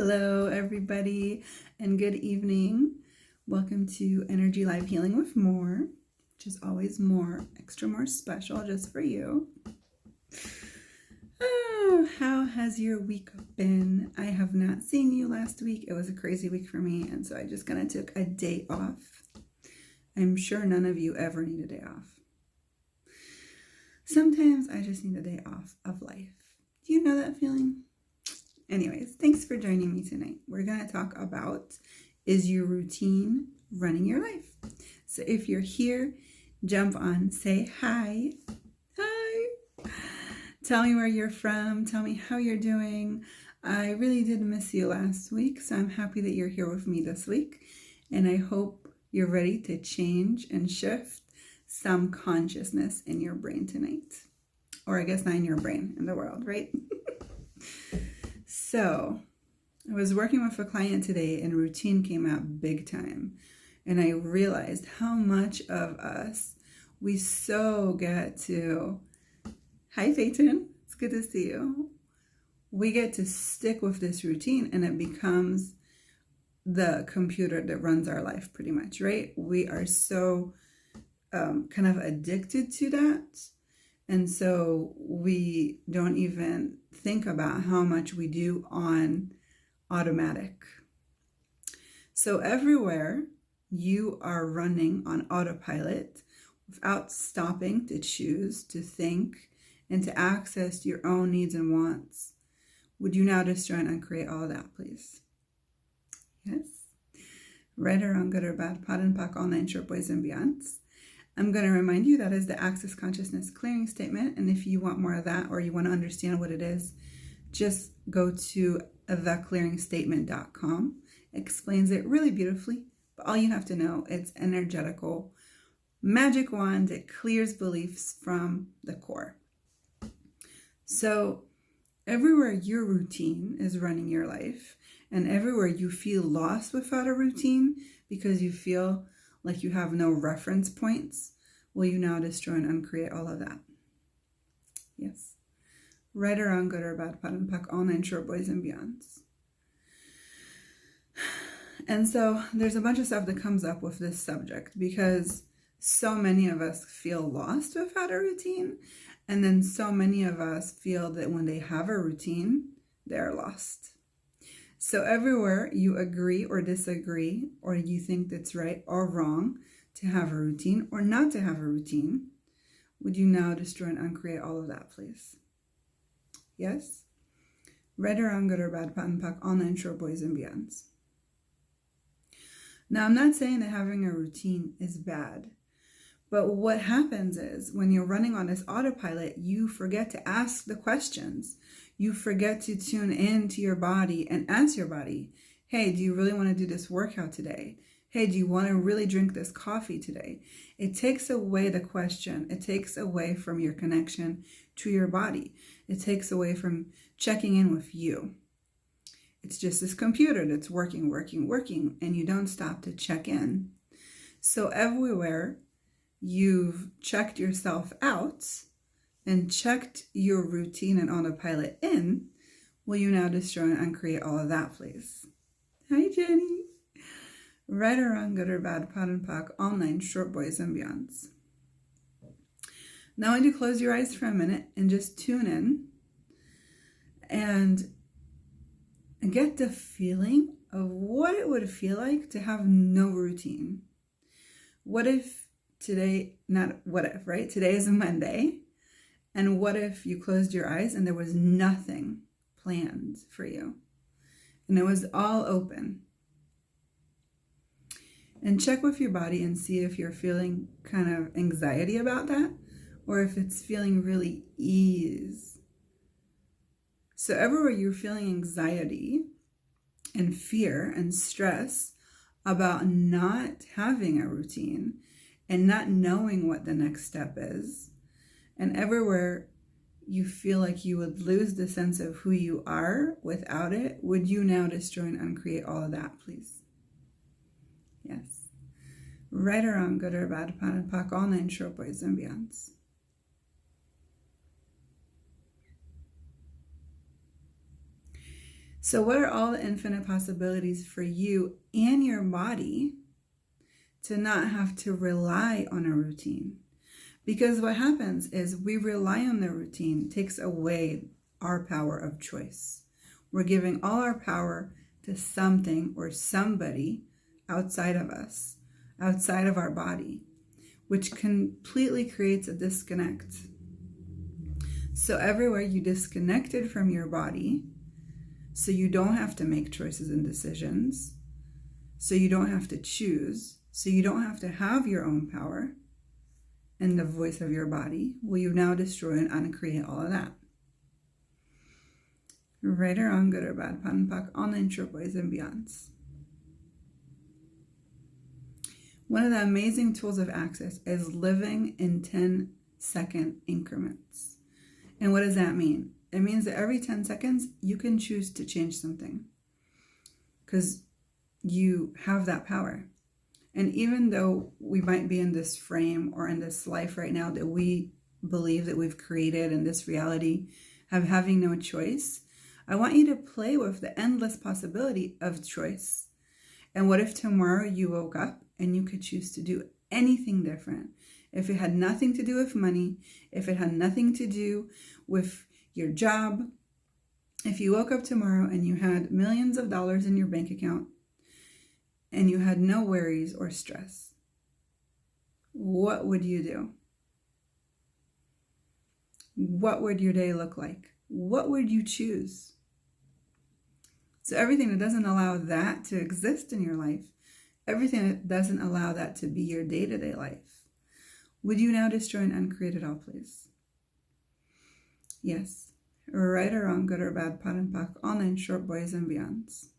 Hello, everybody, and good evening. Welcome to Energy Live Healing with More, which is always more, extra more special just for you. Oh, how has your week been? I have not seen you last week. It was a crazy week for me, and so I just kind of took a day off. I'm sure none of you ever need a day off. Sometimes I just need a day off of life. Do you know that feeling? Anyways, thanks for joining me tonight. We're going to talk about, is your routine running your life? So if you're here, jump on, say hi. Hi. Tell me where you're from. Tell me how you're doing. I really did miss you last week, so I'm happy that you're here with me this week. And I hope you're ready to change and shift some consciousness in your brain tonight. Or I guess not in your brain, in the world, right? So I was working with a client today and routine came out big time. And I realized how much of us we so get to, hi Peyton, it's good to see you. We get to stick with this routine and it becomes the computer that runs our life pretty much, right? We are so kind of addicted to that. And so we don't even think about how much we do on automatic. So everywhere you are running on autopilot without stopping to choose, to think, and to access your own needs and wants, would you now destroy and uncreate all of that, please? Yes. Right or wrong, good or bad, pot and pack, all nine short boys and beyonds. I'm going to remind you that is the Access Consciousness Clearing Statement. And if you want more of that or you want to understand what it is, just go to theclearingstatement.com. It explains it really beautifully. But all you have to know, it's energetical magic wand. It clears beliefs from the core. So everywhere your routine is running your life and everywhere you feel lost without a routine because you feel like you have no reference points, will you now destroy and uncreate all of that? Yes. Right or wrong, good or bad, pot and pack, all nine short boys and beyonds. And so there's a bunch of stuff that comes up with this subject because so many of us feel lost without a routine. And then so many of us feel that when they have a routine, they're lost. So everywhere you agree or disagree, or you think that's right or wrong to have a routine or not to have a routine, would you now destroy and uncreate all of that, please? Yes? Right or wrong, good or bad, pot and pack, all nine short boys and beyonds. Now, I'm not saying that having a routine is bad, but what happens is when you're running on this autopilot, you forget to ask the questions. You forget to tune in to your body and ask your body, hey, do you really want to do this workout today? Hey, do you want to really drink this coffee today? It takes away the question. It takes away from your connection to your body. It takes away from checking in with you. It's just this computer that's working, and you don't stop to check in. So everywhere you've checked yourself out and checked your routine and autopilot in, will you now destroy and uncreate all of that, please? Hi, Jenny. Right or wrong, good or bad, pot and pack, all nine short boys and beyonds. Now I want you to close your eyes for a minute and just tune in and get the feeling of what it would feel like to have no routine. What if today, not what if, right? Today is a Monday. And what if you closed your eyes and there was nothing planned for you? And it was all open. And check with your body and see if you're feeling kind of anxiety about that or if it's feeling really ease. So everywhere you're feeling anxiety and fear and stress about not having a routine and not knowing what the next step is, and everywhere you feel like you would lose the sense of who you are without it, would you now destroy and uncreate all of that, please? Yes. Right or wrong, good or bad, pot and pack, all nine short boys and beyonds. So what are all the infinite possibilities for you and your body to not have to rely on a routine? Because what happens is we rely on the routine, takes away our power of choice. We're giving all our power to something or somebody outside of us, outside of our body, which completely creates a disconnect. So everywhere you disconnected from your body, so you don't have to make choices and decisions, so you don't have to choose, so you don't have to have your own power and the voice of your body, will you now destroy and uncreate all of that? Right or wrong, good or bad, pan and pak, online, short boys and beyonds. One of the amazing tools of access is living in 10-second increments. And what does that mean? It means that every 10 seconds, you can choose to change something because you have that power. And even though we might be in this frame or in this life right now that we believe that we've created in this reality of having no choice, I want you to play with the endless possibility of choice. And what if tomorrow you woke up and you could choose to do anything different? If it had nothing to do with money, if it had nothing to do with your job, if you woke up tomorrow and you had millions of dollars in your bank account and you had no worries or stress, what would you do? What would your day look like? What would you choose? So everything that doesn't allow that to exist in your life, everything that doesn't allow that to be your day-to-day life, would you now destroy and uncreate it all, please? Yes. Right or wrong, good or bad, pan and pak, online, short boys and beyonds.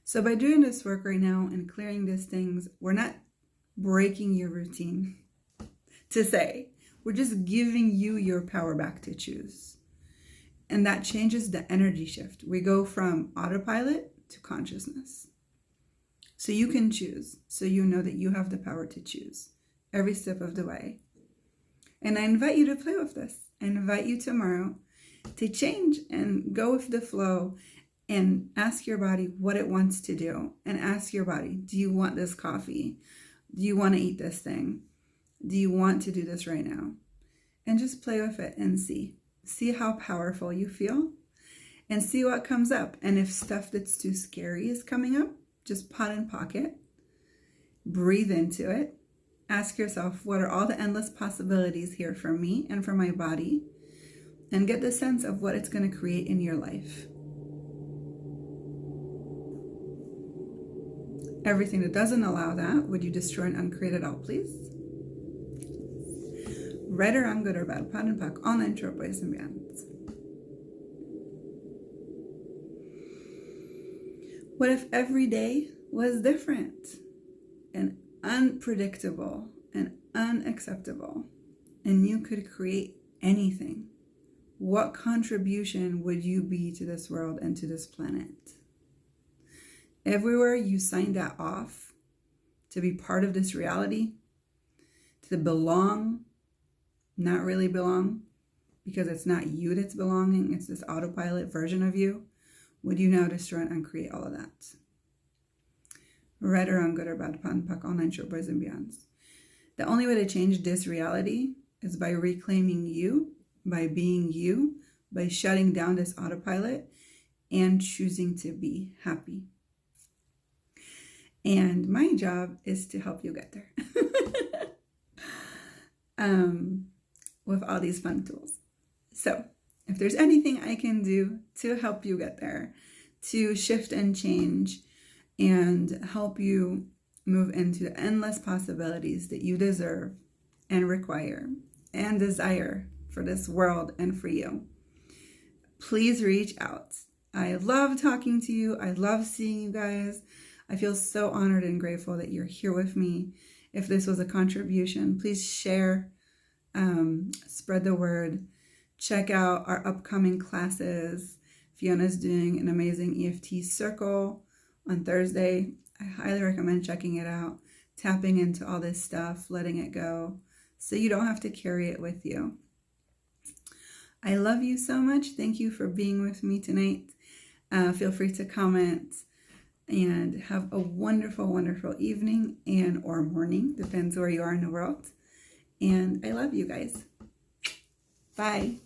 So by doing this work right now and clearing these things, we're not breaking your routine to say, we're just giving you your power back to choose. And that changes the energy shift. We go from autopilot to consciousness. So you can choose. So you know that you have the power to choose every step of the way. And I invite you to play with this. I invite you tomorrow to change and go with the flow and ask your body what it wants to do. And ask your body, do you want this coffee? Do you want to eat this thing? Do you want to do this right now? And just play with it and see. See how powerful you feel and see what comes up. And if stuff that's too scary is coming up, just pot and pocket, breathe into it. Ask yourself, what are all the endless possibilities here for me and for my body? And get the sense of what it's going to create in your life. Everything that doesn't allow that, would you destroy and uncreate it all, please? Right or wrong, good or bad, pan and pak, online, short boys and beyonds. What if every day was different and unpredictable and unacceptable, and you could create anything? What contribution would you be to this world and to this planet? Everywhere you signed that off to be part of this reality, to belong, not really belong, because it's not you that's belonging, it's this autopilot version of you, would you now destroy and uncreate all of that? Right or wrong, good or bad, pan, pak, online, short boys and beyonds. The only way to change this reality is by reclaiming you, by being you, by shutting down this autopilot and choosing to be happy. And my job is to help you get there with all these fun tools. So if there's anything I can do to help you get there, to shift and change and help you move into the endless possibilities that you deserve and require and desire for this world and for you, please reach out. I love talking to you. I love seeing you guys. I feel so honored and grateful that you're here with me. If this was a contribution, please share, spread the word, check out our upcoming classes. Fiona's doing an amazing EFT circle on Thursday. I highly recommend checking it out. tapping into all this stuff, letting it go, so you don't have to carry it with you. I love you so much. Thank you for being with me tonight. Feel free to comment, and have a wonderful, wonderful evening and or morning, depends where you are in the world. And I love you guys. Bye.